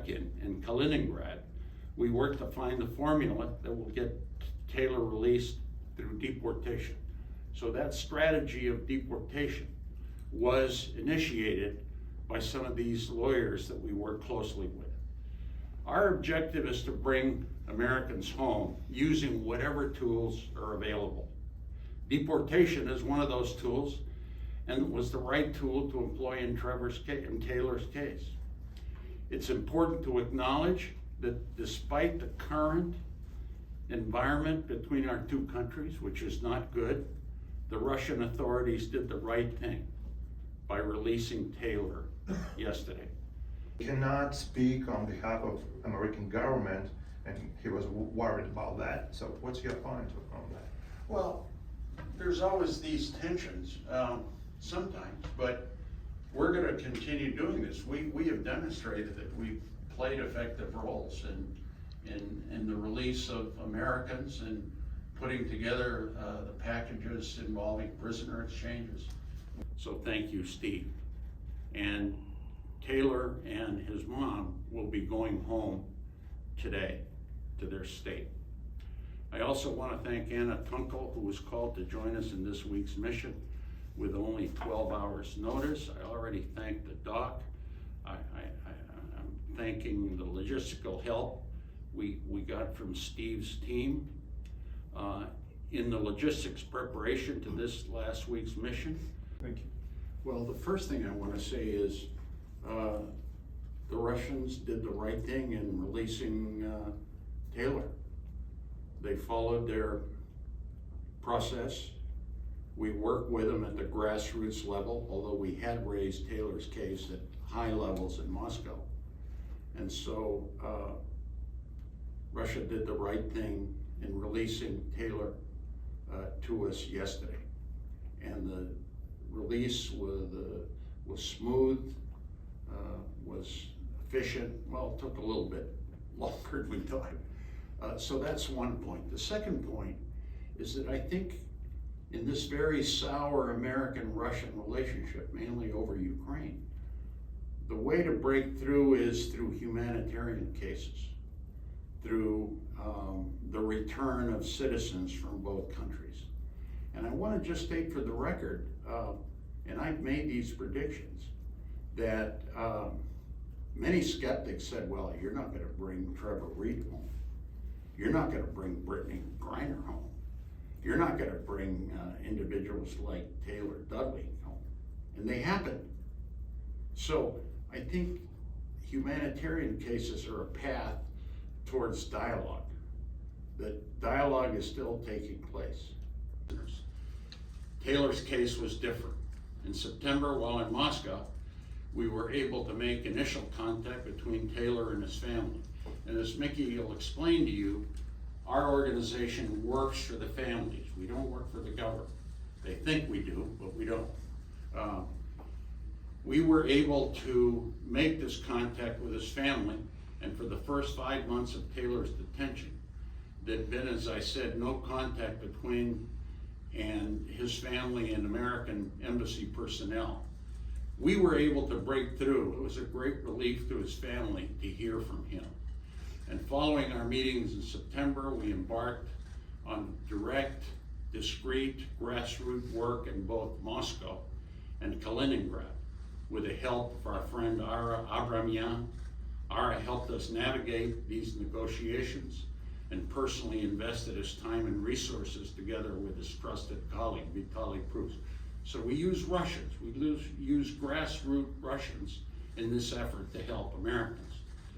in Kaliningrad, we worked to find the formula that will get Taylor released through deportation. So that strategy of deportation was initiated by some of these lawyers that we work closely with. Our objective is to bring Americans home using whatever tools are available. Deportation is one of those tools, and it was the right tool to employ in Taylor's case. It's important to acknowledge that despite the current environment between our two countries, which is not good, the Russian authorities did the right thing by releasing Taylor yesterday. He cannot speak on behalf of American government, and he was worried about that. So what's your point on that? Well, there's always these tensions sometimes, but we're going to continue doing this. We have demonstrated that we've played effective roles in the release of Americans and putting together the packages involving prisoner exchanges. So thank you, Steve. And Taylor and his mom will be going home today to their state. I also want to thank Anna Tunkel, who was called to join us in this week's mission with only 12 hours notice. I already thanked the doc. I'm thanking the logistical help we got from Steve's team in the logistics preparation to this last week's mission. Thank you. Well, the first thing I want to say is the Russians did the right thing in releasing Taylor. They followed their process. We worked with them at the grassroots level, although we had raised Taylor's case at high levels in Moscow. And so Russia did the right thing in releasing Taylor to us yesterday. And the release was smooth, was efficient. Well, it took a little bit longer than we thought. So that's one point. The second point is that I think in this very sour American-Russian relationship, mainly over Ukraine, the way to break through is through humanitarian cases, through the return of citizens from both countries. And I want to just state for the record, and I've made these predictions, that many skeptics said, well, you're not going to bring Trevor Reed home. You're not going to bring Brittany Griner home. You're not going to bring individuals like Taylor Dudley home. And they happened. So I think humanitarian cases are a path towards dialogue. That dialogue is still taking place. Taylor's case was different. In September, while in Moscow, we were able to make initial contact between Taylor and his family. And as Mickey will explain to you, our organization works for the families. We don't work for the government. They think we do, but we don't. We were able to make this contact with his family, and for the first 5 months of Taylor's detention, there'd been, as I said, no contact between and his family and American embassy personnel. We were able to break through. It was a great relief to his family to hear from him. And following our meetings in September, we embarked on direct, discreet, grassroots work in both Moscow and Kaliningrad with the help of our friend Ara Abramyan. Ara helped us navigate these negotiations and personally invested his time and resources together with his trusted colleague, Vitaly Prus. So we use Russians, we use grassroots Russians in this effort to help Americans.